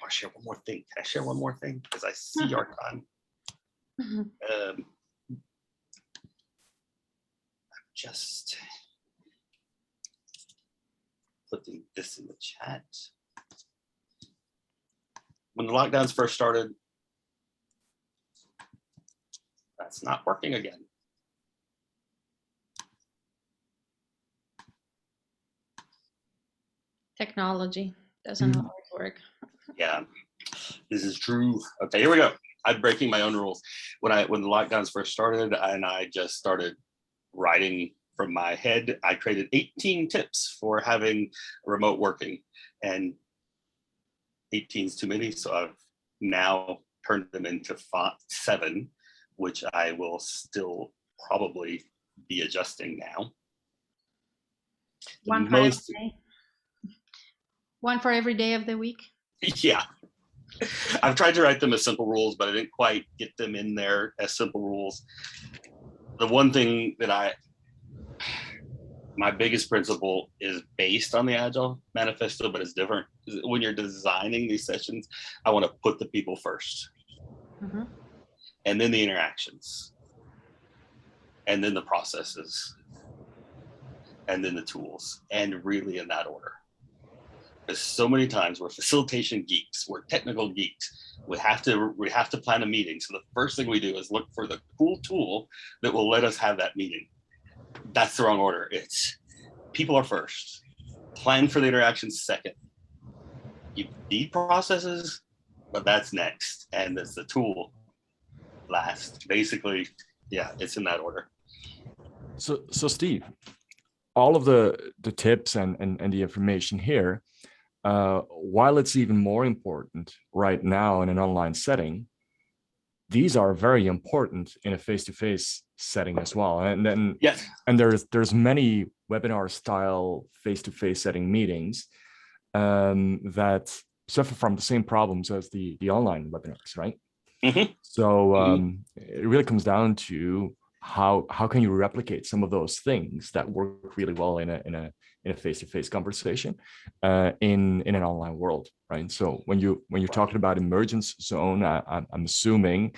to share one more thing. Can I share one more thing? Because I see our time. I'm just putting this in the chat. When the lockdowns first started, that's not working again. Technology doesn't always work. Yeah, this is true. Okay, here we go. I'm breaking my own rules. When the lockdowns first started and I just started writing from my head, I created 18 tips for having remote working. And 18's too many, so I've now turned them into 7, which I will still probably be adjusting now. One for every day. One for every day of the week. Yeah. I've tried to write them as simple rules, but I didn't quite get them in there as simple rules. The one thing that my biggest principle is based on the Agile Manifesto, but it's different. When you're designing these sessions, I want to put the people first, and then the interactions, and then the processes, and then the tools, and really in that order. There's so many times we're facilitation geeks, we're technical geeks. We have to plan a meeting. So the first thing we do is look for the cool tool that will let us have that meeting. That's the wrong order. It's people are first. Plan for the interactions second. You need processes, but that's next. And it's the tool last. Basically, yeah, it's in that order. So Steve, all of the tips and the information here, while it's even more important right now in an online setting, these are very important in a face-to-face setting as well. And then yes, and there's many webinar style face-to-face setting meetings that suffer from the same problems as the online webinars, right? So it really comes down to how can you replicate some of those things that work really well in a face-to-face conversation in an online world, right? So when you're talking about Emergence Zone, I'm assuming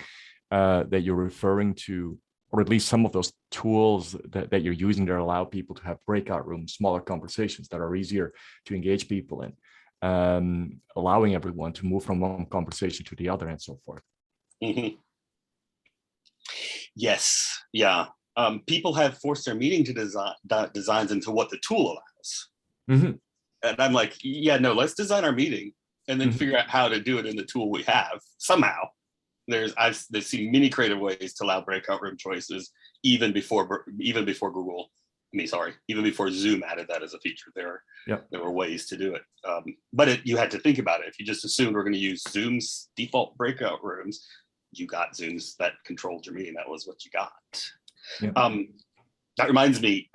that you're referring to, or at least some of those tools that you're using that allow people to have breakout rooms, smaller conversations that are easier to engage people in, allowing everyone to move from one conversation to the other and so forth. Yes, yeah. People have forced their meeting to designs into what the tool allows. And I'm like, yeah, no, let's design our meeting and then figure out how to do it in the tool we have somehow. I've seen many creative ways to allow breakout room choices even before Zoom added that as a feature. There were ways to do it, but you had to think about it. If you just assumed we're going to use Zoom's default breakout rooms, you got Zooms that controlled your meeting. That was what you got. That reminds me,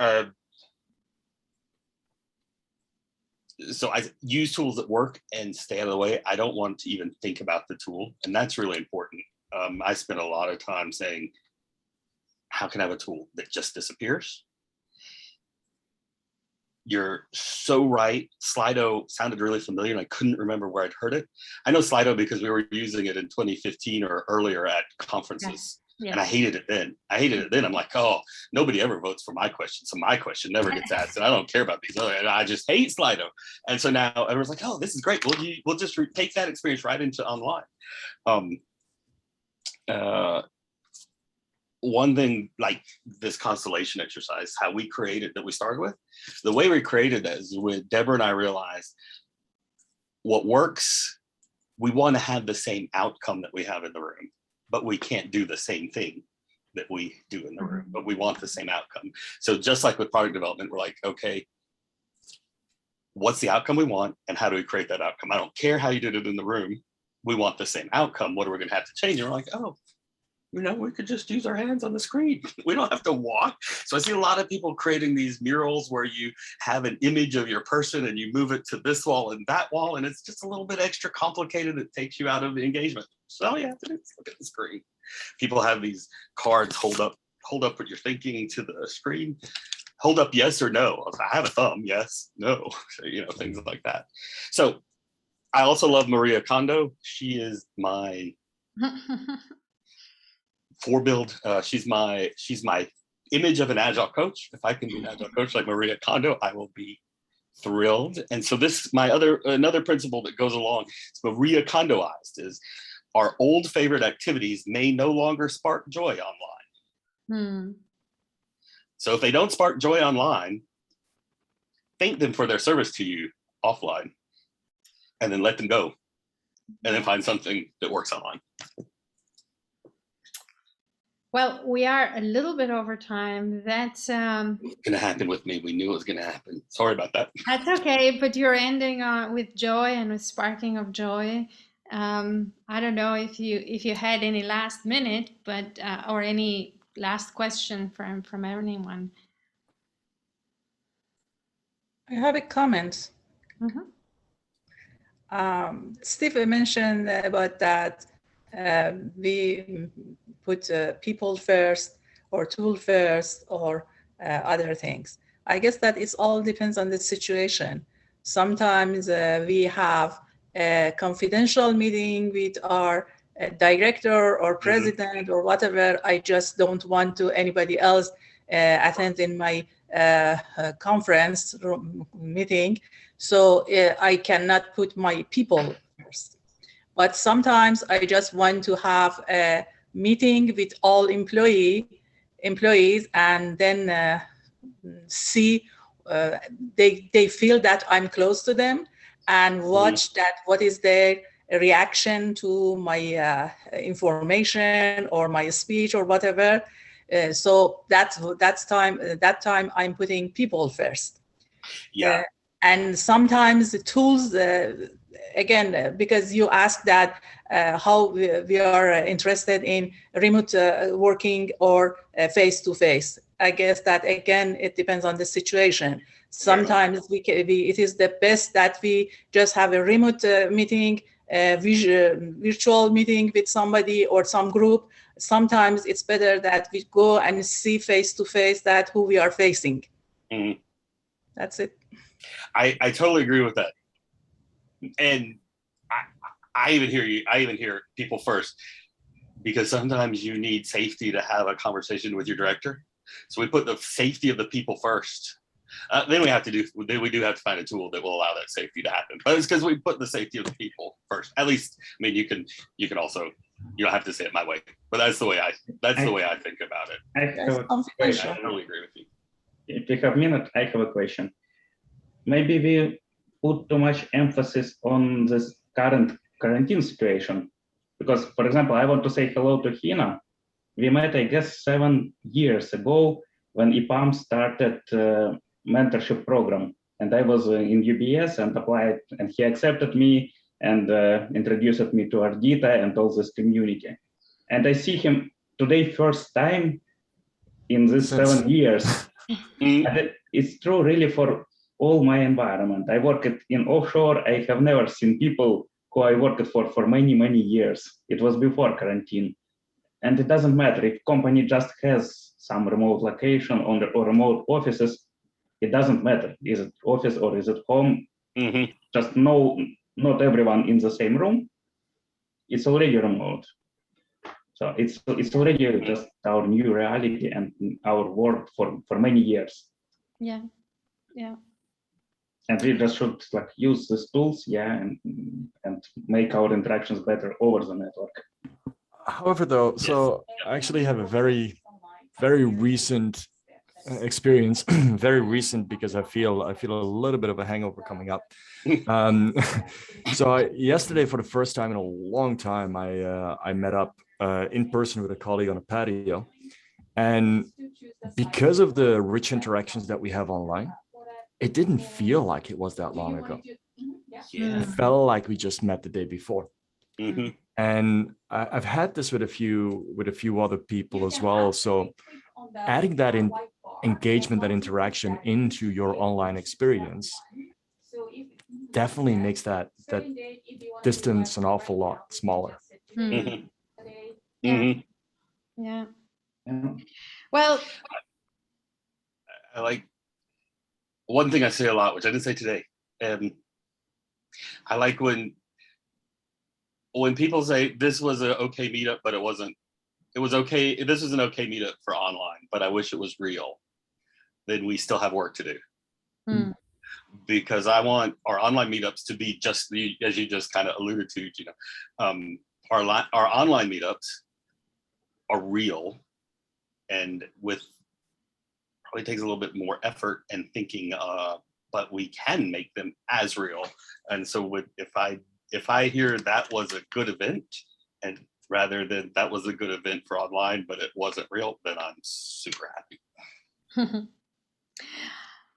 so I use tools that work and stay out of the way. I don't want to even think about the tool, and that's really important. I spend a lot of time saying, how can I have a tool that just disappears? You're so right. Slido sounded really familiar, and I couldn't remember where I'd heard it. I know Slido because we were using it in 2015 or earlier at conferences. Yes. And I hated it then. I'm like, oh, nobody ever votes for my question, so my question never gets asked, and I don't care about these other. And I just hate Slido. And so now everyone's like, oh, this is great. We'll just take that experience right into online. One thing, like this constellation exercise, how we created that we started with, the way we created that is when Deborah and I realized what works, we want to have the same outcome that we have in the room, but we can't do the same thing that we do in the room, but we want the same outcome. So just like with product development, we're like, okay, what's the outcome we want and how do we create that outcome? I don't care how you did it in the room. We want the same outcome. What are we going to have to change? And we're like, oh, we could just use our hands on the screen. We don't have to walk. So I see a lot of people creating these murals where you have an image of your person and you move it to this wall and that wall, and it's just a little bit extra complicated. It takes you out of the engagement. So all you have to do is look at the screen. People have these cards, hold up what you're thinking to the screen. Hold up yes or no. I have a thumb, yes, no, things like that. So I also love Maria Kondo. She is my forebuild. She's my image of an agile coach. If I can be an agile coach like Maria Kondo, I will be thrilled. And so this another principle that goes along, it's Maria Kondoized, is our old favorite activities may no longer spark joy online. So if they don't spark joy online, thank them for their service to you offline, and then let them go, and then find something that works online. Well, we are a little bit over time. That's It's gonna happen with me. We knew it was gonna happen. Sorry about that. that's okay, but you're ending with joy and with sparking of joy. I don't know if you had any last minute, but or any last question from anyone. I have a comment. Mhm. Steve mentioned about that we put people first or tool first or other things. I guess that it all depends on the situation. Sometimes we have a confidential meeting with our director or president or whatever. I just don't want to anybody else attend in my conference meeting. So I cannot put my people first. But sometimes I just want to have a meeting with all employees and then see they feel that I'm close to them and watch that what is their reaction to my information or my speech or whatever. So that time I'm putting people first. Yeah. And sometimes the tools, again, because you asked that how we are interested in remote working or face-to-face. I guess that, again, it depends on the situation. Sometimes it is the best that we just have a remote meeting, virtual meeting with somebody or some group. Sometimes it's better that we go and see face-to-face that who we are facing. Mm-hmm. That's it. I totally agree with that. And I even hear you. I even hear people first, because sometimes you need safety to have a conversation with your director. So we put the safety of the people first. Then we do have to find a tool that will allow that safety to happen. But it's because we put the safety of the people first. At least, I mean, you can also, you don't have to say it my way, but that's the way I think about it. I totally agree with you. If you have a minute, I have a question. Maybe we put too much emphasis on this current quarantine situation. Because, for example, I want to say hello to Hina. We met, I guess, 7 years ago when EPAM started mentorship program. And I was in UBS and applied, and he accepted me and introduced me to Ardita and all this community. And I see him today first time in these 7 years. And it's true really for all my environment. I worked in offshore. I have never seen people who I worked for many, many years. It was before quarantine. And it doesn't matter if company just has some remote location or remote offices, it doesn't matter. Is it office or is it home? Mm-hmm. Just not everyone in the same room. It's already remote. So it's already just our new reality and our work for many years. Yeah. And we just should use these tools, and make our interactions better over the network. However, though, so I actually have a very recent experience, very recent, because I feel a little bit of a hangover coming up. So yesterday, for the first time in a long time, I met up in person with a colleague on a patio, and because of the rich interactions that we have online, it didn't feel like it was that long ago. It felt like we just met the day before. Mm-hmm. And I've had this with a few other people as well. So adding that in engagement, that interaction into your online experience definitely makes that distance an awful lot smaller. Mm-hmm. Yeah. Well, I like one thing I say a lot, which I didn't say today. I like when people say this was an okay meetup, but it wasn't. It was okay. This was an okay meetup for online, but I wish it was real. Then we still have work to do. Because I want our online meetups to be just as you just kind of alluded to, our online meetups are real, and with probably takes a little bit more effort and thinking, but we can make them as real. And so if I hear that was a good event and rather than that was a good event for online, but it wasn't real, then I'm super happy.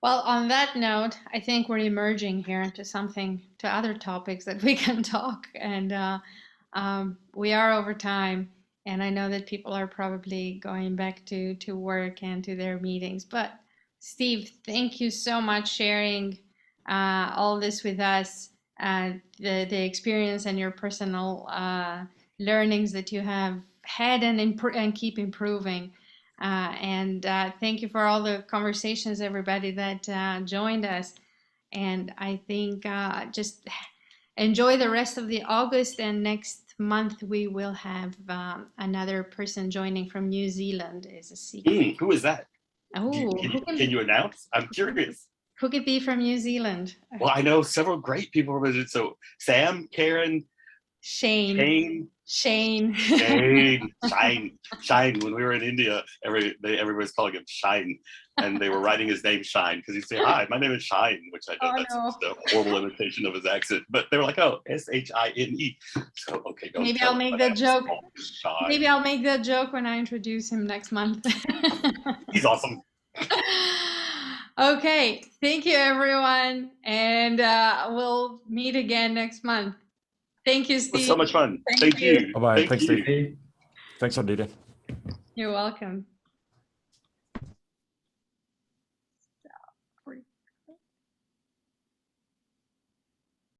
Well, on that note, I think we're emerging here to other topics that we can talk. And we are over time. And I know that people are probably going back to work and to their meetings. But Steve, thank you so much sharing all this with us, the experience and your personal learnings that you have had and keep improving. And thank you for all the conversations, everybody that joined us. And I think just enjoy the rest of the August, and next month we will have another person joining from New Zealand. Is a secret. Who is that? Oh, can you announce? I'm curious. Who could be from New Zealand? Well, I know several great people from it. So Sam, Karen, Shane. Shine. When we were in India, everybody's calling him Shine, and they were writing his name Shine because he'd say, "Hi, my name is Shine," which I know just a horrible imitation of his accent. But they were like, "Oh, Shine." So okay, don't maybe tell I'll him, make but that joke. Shine. Maybe I'll make that joke when I introduce him next month. He's awesome. Okay, thank you everyone, and we'll meet again next month. Thank you, Steve. It was so much fun. Thank you. Bye-bye. Thank Thanks, you. Steve. Thanks, Aditya. You're welcome.